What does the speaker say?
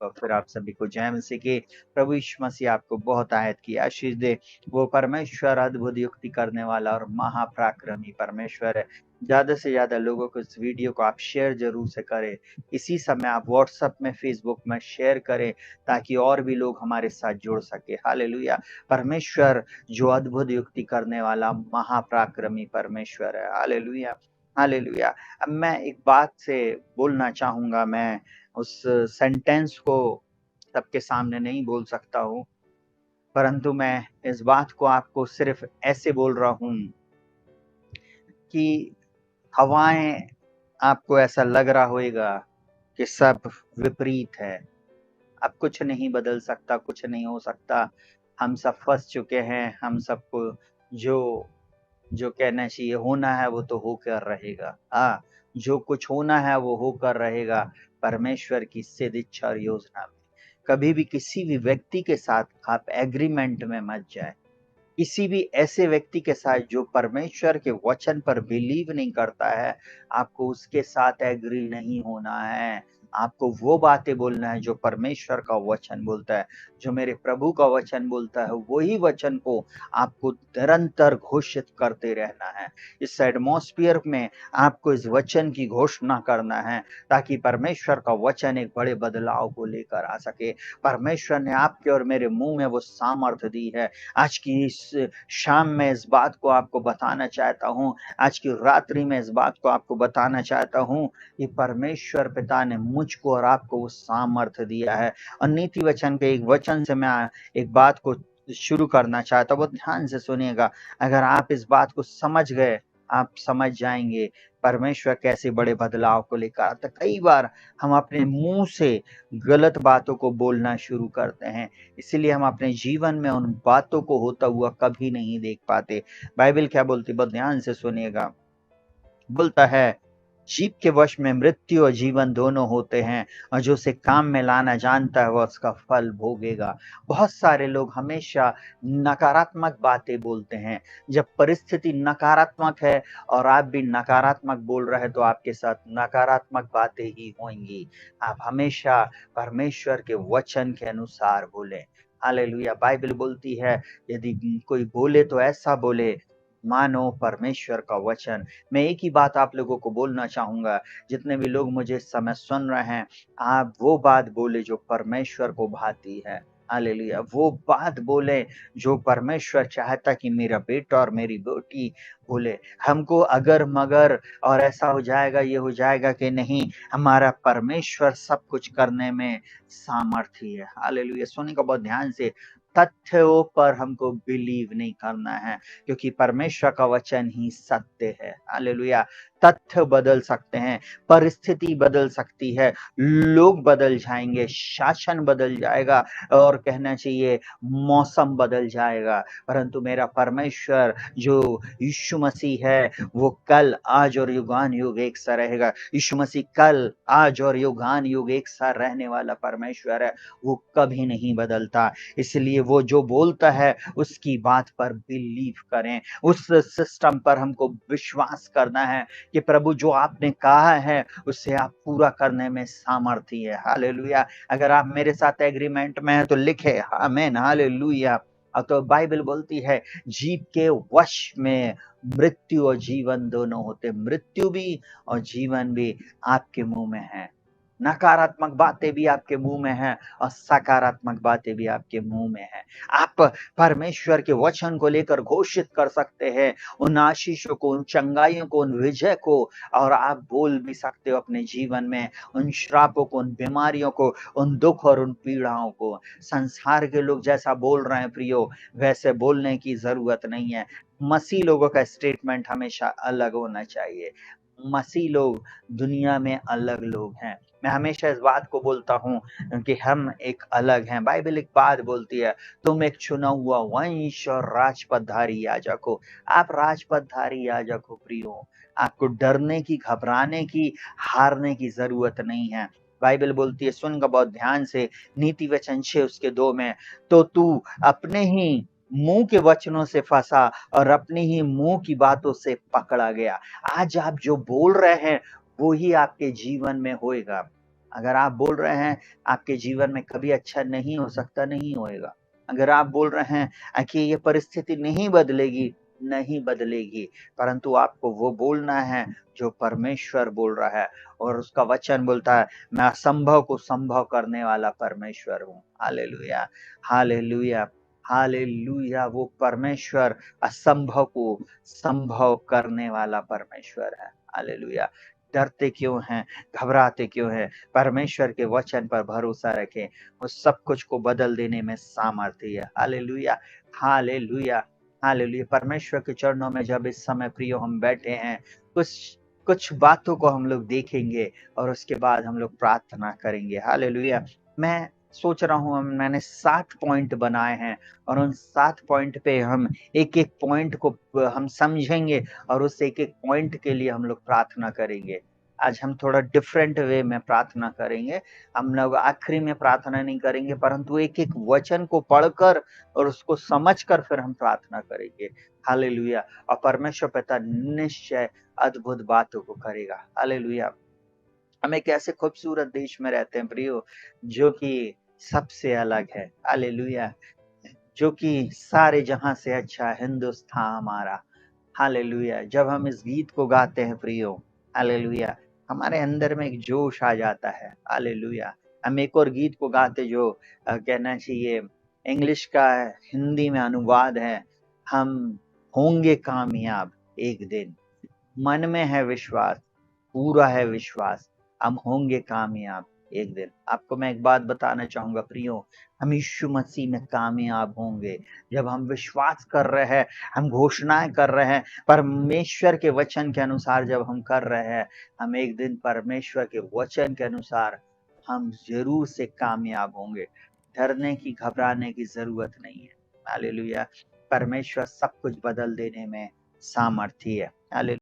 और फिर आप सभी को जय मसीह की। प्रभु यीशु मसीह आपको बहुत आयत की आशीष दे। वो परमेश्वर अद्भुत युक्ति करने वाला और महापराक्रमी परमेश्वर है। ज्यादा से ज्यादा लोगों को इस वीडियो को आप शेयर जरूर से करें। इसी समय आप व्हाट्सएप में, फेसबुक में शेयर करें ताकि और भी लोग हमारे साथ जुड़ सके। हालेलुया। परमेश्वर जो अद्भुत युक्ति करने वाला महापराक्रमी परमेश्वर है। Hallelujah, hallelujah. अब मैं एक बात से बोलना चाहूंगा। मैं उस सेंटेंस को सबके सामने नहीं बोल सकता हूँ, परंतु मैं इस बात को आपको सिर्फ ऐसे बोल रहा हूँ कि हवाएं, आपको ऐसा लग रहा होगा कि सब विपरीत है, अब कुछ नहीं बदल सकता, कुछ नहीं हो सकता, हम सब फंस चुके हैं, हम सबको जो जो कहना चाहिए होना है वो तो होकर रहेगा। हाँ, जो कुछ होना है वो होकर रहेगा परमेश्वर की सिद्ध इच्छा और योजना में। कभी भी किसी भी व्यक्ति के साथ आप एग्रीमेंट में मत जाए। किसी भी ऐसे व्यक्ति के साथ जो परमेश्वर के वचन पर बिलीव नहीं करता है, आपको उसके साथ एग्री नहीं होना है। आपको वो बातें बोलना है जो परमेश्वर का वचन बोलता है, जो मेरे प्रभु का वचन बोलता है। वही वचन को आपको निरंतर घोषित करते रहना है। इस एटमॉस्फेयर में आपको इस वचन की घोषणा करना है ताकि परमेश्वर का वचन एक बड़े बदलाव को लेकर आ सके। परमेश्वर ने आपके और मेरे मुंह में वो सामर्थ्य दी है। आज की इस शाम में इस बात को आपको बताना चाहता हूँ, आज की रात्रि में इस बात को आपको बताना चाहता हूँ कि परमेश्वर पिता ने मुझको और आपको वो सामर्थ्य दिया है। और नीति वचन के एक वचन से मैं एक बात को शुरू करना चाहता हूँ, बहुत ध्यान से सुनिएगा। अगर आप इस बात को समझ गए, आप समझ जाएंगे परमेश्वर कैसे बड़े बदलाव को लेकर आता। कई बार हम अपने मुंह से गलत बातों को बोलना शुरू करते हैं, इसलिए हम अपने जीवन में उन बातों को होता हुआ कभी नहीं देख पाते। बाइबल क्या बोलती, बहुत ध्यान से सुनिएगा। बोलता है, जीव के वश में मृत्यु और जीवन दोनों होते हैं, और जो उसे काम में लाना जानता है वह उसका फल भोगेगा। बहुत सारे लोग हमेशा नकारात्मक बातें बोलते हैं। जब परिस्थिति नकारात्मक है और आप भी नकारात्मक बोल रहे हैं तो आपके साथ नकारात्मक बातें ही होंगी। आप हमेशा परमेश्वर के वचन के अनुसार बोलें। हालेलुया। बाइबल बोलती है, यदि कोई बोले तो ऐसा बोले मानो परमेश्वर का वचन। मैं एक ही बात आप लोगों को बोलना चाहूंगा, जितने भी लोग मुझे इस समय सुन रहे हैं, आप वो बात बोले जो परमेश्वर को भाती है। हालेलुया। वो बात बोले जो परमेश्वर चाहता कि मेरा बेटा और मेरी बेटी बोले। हमको अगर मगर और ऐसा हो जाएगा, ये हो जाएगा कि नहीं, हमारा परमेश्वर सब कुछ करने में सामर्थ्य है। हालेलुया। सुनिए बहुत ध्यान से, तथ्यों पर हमको बिलीव नहीं करना है, क्योंकि परमेश्वर का वचन ही सत्य है। हालेलुया। तथ्य बदल सकते हैं, परिस्थिति बदल सकती है, लोग बदल जाएंगे, शासन बदल जाएगा, और कहना चाहिए मौसम बदल जाएगा, परंतु मेरा परमेश्वर जो यीशु मसीह है वो कल, आज और युगान युग एक सा रहेगा। यीशु मसीह कल, आज और युगान युग एक सा रहने वाला परमेश्वर है, वो कभी नहीं बदलता। इसलिए वो जो बोलता है उसकी बात पर बिलीव करें। उस सिस्टम पर हमको विश्वास करना है कि प्रभु जो आपने कहा है उसे आप पूरा करने में सामर्थ्य है। हालेलुया। अगर आप मेरे साथ एग्रीमेंट में हैं तो लिखे आमीन। हालेलुया। तो बाइबल बोलती है, जीव के वश में मृत्यु और जीवन दोनों होते, मृत्यु भी और जीवन भी आपके मुंह में है। नकारात्मक बातें भी आपके मुंह में हैं और सकारात्मक बातें भी आपके मुंह में हैं। आप परमेश्वर के वचन को लेकर घोषित कर सकते हैं उन आशीषों को, उन चंगाइयों को, उन विजय को, और आप बोल भी सकते हो अपने जीवन में उन श्रापों को, उन बीमारियों को, उन दुख और उन पीड़ाओं को। संसार के लोग जैसा बोल रहे हैं प्रियो, वैसे बोलने की जरूरत नहीं है। मसीह लोगों का स्टेटमेंट हमेशा अलग होना चाहिए। मसीह लोग दुनिया में अलग लोग हैं। मैं हमेशा इस बात को बोलता हूं कि हम एक अलग हैं। बाइबल एक बात बोलती है, तुम एक चुना हुआ वंश और राजपदधारी याजक हो। आप राजपदधारी याजक हो प्रियो। आपको डरने की, घबराने की, हारने की जरूरत नहीं है। बाइबल बोलती है, सुनकर बहुत ध्यान से, नीति वचन 6 उसके 2 में, तो तू अपने ही मुंह के वचनों से फंसा और अपनी ही मुंह की बातों से पकड़ा गया। आज आप जो बोल रहे हैं वो ही आपके जीवन में होएगा। अगर आप बोल रहे हैं आपके जीवन में कभी अच्छा नहीं हो सकता, नहीं होएगा। अगर आप बोल रहे हैं कि ये परिस्थिति नहीं बदलेगी, नहीं बदलेगी, परंतु आपको वो बोलना है जो परमेश्वर बोल रहा है, और उसका वचन बोलता है, मैं असंभव को संभव करने वाला परमेश्वर हूँ। Hallelujah, hallelujah, hallelujah. वो परमेश्वर असंभव को संभव करने वाला परमेश्वर है। हालेलुया। डरते क्यों हैं, घबराते क्यों हैं? परमेश्वर के वचन पर भरोसा रखें, वो सब कुछ को बदल देने में सामर्थ्य है। Hallelujah, hallelujah, hallelujah. परमेश्वर के चरणों में जब इस समय प्रियो हम बैठे हैं, कुछ कुछ बातों को हम लोग देखेंगे और उसके बाद हम लोग प्रार्थना करेंगे। हालेलुया। मैं सोच रहा हूँ, मैंने 7 पॉइंट बनाए हैं और उन 7 पॉइंट पे हम एक-एक पॉइंट को हम समझेंगे और उस एक-एक पॉइंट के लिए हम लोग प्रार्थना करेंगे। आज हम थोड़ा डिफरेंट वे में प्रार्थना करेंगे। हम लोग आखिरी में प्रार्थना नहीं करेंगे, परंतु एक-एक वचन को पढ़कर और उसको समझकर फिर हम प्रार्थना करेंगे। हालेलुया। और परमेश्वर पिता निश्चय अद्भुत बातों को करेगा। हालेलुया। हम एक ऐसे खूबसूरत देश में रहते हैं प्रियो, जो कि सबसे अलग है। हालेलुया। जो कि सारे जहां से अच्छा हिंदुस्तान हमारा। हालेलुया। जब हम इस गीत को गाते हैं प्रियो, हालेलुया, हमारे अंदर में एक जोश आ जाता है। हालेलुया। हम एक और गीत को गाते जो कहना चाहिए इंग्लिश का हिंदी में अनुवाद है, हम होंगे कामयाब एक दिन। मन में है विश्वास, पूरा है विश्वास, हम होंगे कामयाब एक दिन। आपको मैं एक बात बताना चाहूंगा प्रियो, हम यीशु मसीह में कामयाब होंगे जब हम विश्वास कर रहे हैं, हम घोषणाएं कर रहे हैं परमेश्वर के वचन के अनुसार। जब हम कर रहे हैं, हम एक दिन परमेश्वर के वचन के अनुसार हम जरूर से कामयाब होंगे। डरने की, घबराने की जरूरत नहीं है। हालेलुया। परमेश्वर सब कुछ बदल देने में सामर्थी है। हालेलुया।